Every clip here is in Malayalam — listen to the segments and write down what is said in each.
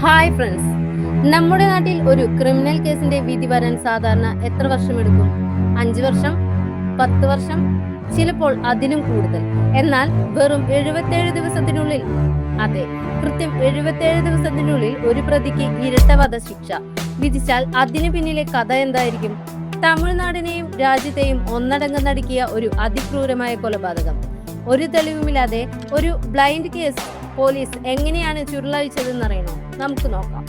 ഹായ് ഫ്രണ്ട്സ്, നമ്മുടെ നാട്ടിൽ ഒരു ക്രിമിനൽ കേസിന്റെ വിധി വരാൻ സാധാരണ എത്ര വർഷമെടുക്കും? 5 വർഷം, 10 വർഷം, ചിലപ്പോൾ അതിനും കൂടുതൽ. എന്നാൽ വെറും 77 ദിവസത്തിനുള്ളിൽ, അതെ, കൃത്യം 77 ദിവസത്തിനുള്ളിൽ ഒരു പ്രതിക്ക് ഇരട്ട വധശിക്ഷ വിധിച്ചാൽ അതിനു പിന്നിലെ കഥ എന്തായിരിക്കും? തമിഴ്നാടിനെയും രാജ്യത്തെയും ഒന്നടങ്കം നടുക്കിയ ഒരു അതിക്രൂരമായ കൊലപാതകം. ഒരു തെളിവുമില്ലാതെ ഒരു ബ്ലൈൻഡ് കേസ് പോലീസ് എങ്ങനെയാണ് ചുരുളഴിച്ചതെന്നറിയണോ? നമുക്ക് നോക്കാം.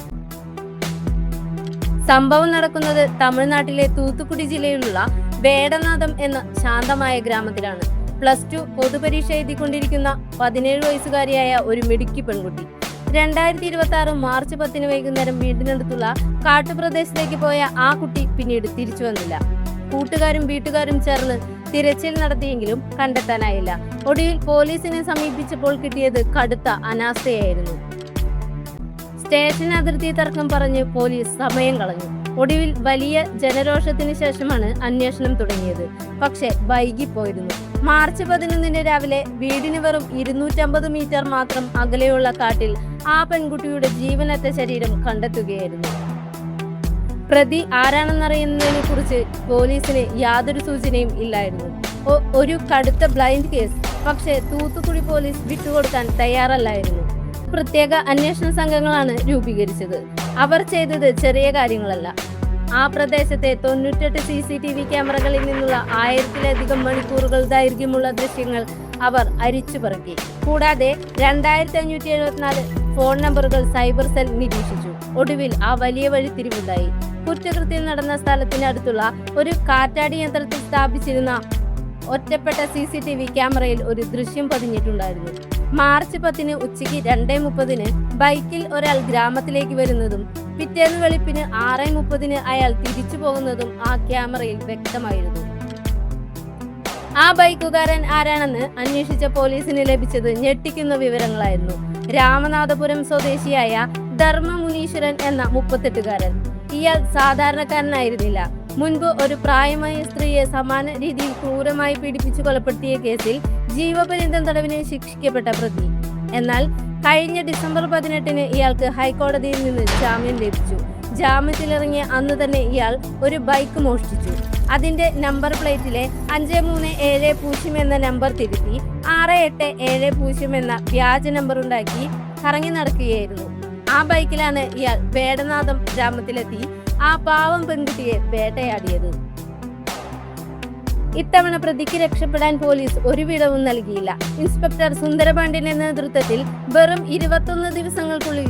സംഭവം നടക്കുന്നത് തമിഴ്നാട്ടിലെ തൂത്തുക്കുടി ജില്ലയിലുള്ള വേടനാഥം എന്ന ശാന്തമായ ഗ്രാമത്തിലാണ്. +2 പൊതുപരീക്ഷ എഴുതിക്കൊണ്ടിരിക്കുന്ന 17 വയസ്സുകാരിയായ ഒരു മിടുക്കി പെൺകുട്ടി 2026 മാർച്ച് 10 വൈകുന്നേരം വീടിനടുത്തുള്ള കാട്ടുപ്രദേശത്തേക്ക് പോയ ആ കുട്ടി പിന്നീട് തിരിച്ചു വന്നില്ല. കൂട്ടുകാരും വീട്ടുകാരും ചേർന്ന് തിരച്ചിൽ നടത്തിയെങ്കിലും കണ്ടെത്താനായില്ല. ഒടുവിൽ പോലീസിനെ സമീപിച്ചപ്പോൾ കിട്ടിയത് കടുത്ത അനാസ്ഥയായിരുന്നു. സ്റ്റേഷൻ അതിർത്തി തർക്കം പറഞ്ഞ് പോലീസ് സമയം കളഞ്ഞു. ഒടുവിൽ വലിയ ജനരോഷത്തിന് ശേഷമാണ് അന്വേഷണം തുടങ്ങിയത്. പക്ഷെ വൈകിപ്പോയിരുന്നു. മാർച്ച് 11 രാവിലെ വീടിന് വെറും 250 മീറ്റർ മാത്രം അകലെയുള്ള കാട്ടിൽ ആ പെൺകുട്ടിയുടെ ജീവനറ്റ ശരീരം കണ്ടെത്തുകയായിരുന്നു. പ്രതി ആരാണെന്നറിയുന്നതിനെ കുറിച്ച് പോലീസിന് യാതൊരു സൂചനയും ഇല്ലായിരുന്നു. ഒരു കടുത്ത ബ്ലൈൻഡ് കേസ്. പക്ഷേ തൂത്തുക്കുടി പോലീസ് വിട്ടുകൊടുക്കാൻ തയ്യാറല്ലായിരുന്നു. പ്രത്യേക അന്വേഷണ സംഘങ്ങളാണ് രൂപീകരിച്ചത്. അവർ ചെയ്തത് ചെറിയ കാര്യങ്ങളല്ല. ആ പ്രദേശത്തെ 98 CCTV ക്യാമറകളിൽ നിന്നുള്ള 1000-ലധികം മണിക്കൂറുകൾ ദൈർഘ്യമുള്ള ദൃശ്യങ്ങൾ അവർ അരിച്ചുപറക്കി. കൂടാതെ 2574 ഫോൺ നമ്പറുകൾ സൈബർ സെൽ നിരീക്ഷിച്ചു. ഒടുവിൽ ആ വലിയ വഴിത്തിരിവുണ്ടായി. കുറ്റകൃത്യം നടന്ന സ്ഥലത്തിനടുത്തുള്ള ഒരു കാറ്റാടി യന്ത്രത്തിൽ സ്ഥാപിച്ചിരുന്ന ഒറ്റപ്പെട്ട CCTV ക്യാമറയിൽ ഒരു ദൃശ്യം പതിഞ്ഞിട്ടുണ്ടായിരുന്നു. മാർച്ച് 10 ഉച്ചയ്ക്ക് 2:30 ബൈക്കിൽ ഒരാൾ ഗ്രാമത്തിലേക്ക് വരുന്നതും പിറ്റേന്ന് വെളുപ്പിന് 6:30 അയാൾ തിരിച്ചു പോകുന്നതും ആ ക്യാമറയിൽ വ്യക്തമായിരുന്നു. ആ ബൈക്കുകാരൻ ആരാണെന്ന് അന്വേഷിച്ച പോലീസിന് ലഭിച്ചത് ഞെട്ടിക്കുന്ന വിവരങ്ങളായിരുന്നു. രാമനാഥപുരം സ്വദേശിയായ ധർമ്മ മുനീശ്വരൻ എന്ന 38-കാരൻ. ഇയാൾ സാധാരണക്കാരനായിരുന്നില്ല. മുൻപ് ഒരു പ്രായമായ സ്ത്രീയെ സമാന രീതിയിൽ ക്രൂരമായി പീഡിപ്പിച്ചു കൊലപ്പെടുത്തിയ കേസിൽ ജീവപര്യന്തം തടവിന് ശിക്ഷിക്കപ്പെട്ട പ്രതി. എന്നാൽ കഴിഞ്ഞ ഡിസംബർ 18 ഇയാൾക്ക് ഹൈക്കോടതിയിൽ നിന്ന് ജാമ്യം ലഭിച്ചു. ജാമ്യത്തിലിറങ്ങിയ അന്ന് തന്നെ ഇയാൾ ഒരു ബൈക്ക് മോഷ്ടിച്ചു. അതിന്റെ നമ്പർ പ്ലേറ്റിലെ 5370 എന്ന നമ്പർ തിരുത്തി 6870 എന്ന വ്യാജ നമ്പർ ഉണ്ടാക്കി കറങ്ങി നടക്കുകയായിരുന്നു. ആ ബൈക്കിലാണ് ഇയാൾ വേടനാഥം ഗ്രാമത്തിലെത്തി ആ പാവം പെൺകുട്ടിയെ വേട്ടയാടിയത്. ഇത്തവണ പ്രതിക്ക് രക്ഷപ്പെടാൻ പോലീസ് ഒരു വിടവും നൽകിയില്ല. ഇൻസ്പെക്ടർ സുന്ദരപാണ്ഡ്യന്റെ നേതൃത്വത്തിൽ വെറും 21 ദിവസങ്ങൾക്കുള്ളിൽ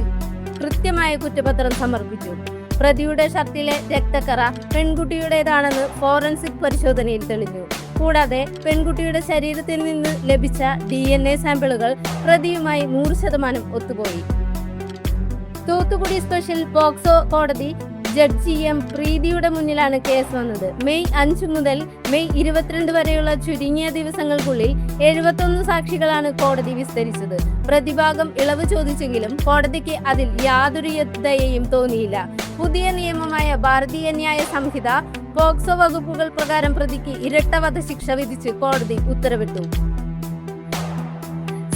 കൃത്യമായ കുറ്റപത്രം സമർപ്പിച്ചു. പ്രതിയുടെ ഷർട്ടിലെ രക്തക്കറ പെൺകുട്ടിയുടേതാണെന്ന് ഫോറൻസിക് പരിശോധനയിൽ തെളിഞ്ഞു. കൂടാതെ പെൺകുട്ടിയുടെ ശരീരത്തിൽ നിന്ന് ലഭിച്ച DNA സാമ്പിളുകൾ പ്രതിയുമായി 100% ഒത്തുപോയി. തൂത്തുക്കുടി സ്പെഷ്യൽ പോക്സോ കോടതി ജഡ്ജി M പ്രീതിയുടെ മുന്നിലാണ് കേസ് വന്നത്. മെയ് 5 മുതൽ മെയ് 22 വരെയുള്ള ചുരുങ്ങിയ ദിവസങ്ങൾക്കുള്ളിൽ 71 സാക്ഷികളാണ് കോടതി വിസ്തരിച്ചത്. പ്രതിഭാഗം ഇളവ് ചോദിച്ചെങ്കിലും കോടതിക്ക് അതിൽ യാതൊരു ദയയും തോന്നിയില്ല. പുതിയ നിയമമായ ഭാരതീയ ന്യായ സംഹിത പോക്സോ വകുപ്പുകൾ പ്രകാരം പ്രതിക്ക് ഇരട്ട വധശിക്ഷ വിധിച്ച് കോടതി ഉത്തരവിട്ടു.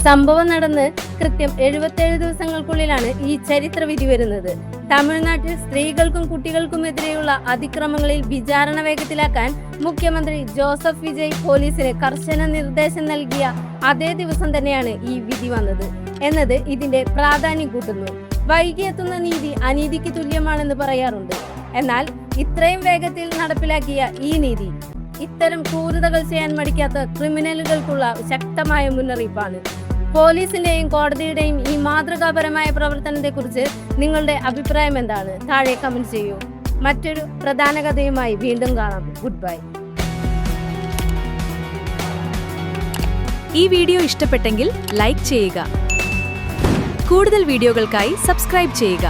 സംഭവം നടന്ന് കൃത്യം 77 ദിവസങ്ങൾക്കുള്ളിലാണ് ഈ ചരിത്ര വിധി വരുന്നത്. തമിഴ്നാട്ടിൽ സ്ത്രീകൾക്കും കുട്ടികൾക്കുമെതിരെയുള്ള അതിക്രമങ്ങളിൽ വിചാരണ വേഗത്തിലാക്കാൻ മുഖ്യമന്ത്രി ജോസഫ് വിജയ് പോലീസിന് കർശന നിർദ്ദേശം നൽകിയ അതേ ദിവസം തന്നെയാണ് ഈ വിധി വന്നത് എന്നത് ഇതിന്റെ പ്രാധാന്യം കൂട്ടുന്നു. വൈകിയെത്തുന്ന നീതി അനീതിക്ക് തുല്യമാണെന്ന് പറയാറുണ്ട്. എന്നാൽ ഇത്രയും വേഗത്തിൽ നടപ്പിലാക്കിയ ഈ നീതി ഇത്തരം ക്രൂരതകൾ ചെയ്യാൻ മടിക്കാത്ത ക്രിമിനലുകൾക്കുള്ള ശക്തമായ മുന്നറിയിപ്പാണ്. പോലീസിന്റെയും കോടതിയുടെയും ഈ മാതൃകാപരമായ പ്രവർത്തനത്തെക്കുറിച്ച് നിങ്ങളുടെ അഭിപ്രായം എന്താണ്? താഴെ കമന്റ് ചെയ്യൂ. മറ്റൊരു പ്രധാന കഥയുമായി വീണ്ടും കാണാം. Good bye. ഈ വീഡിയോ ഇഷ്ടപ്പെട്ടെങ്കിൽ ലൈക്ക് ചെയ്യുക. കൂടുതൽ വീഡിയോകൾക്കായി സബ്സ്ക്രൈബ് ചെയ്യുക.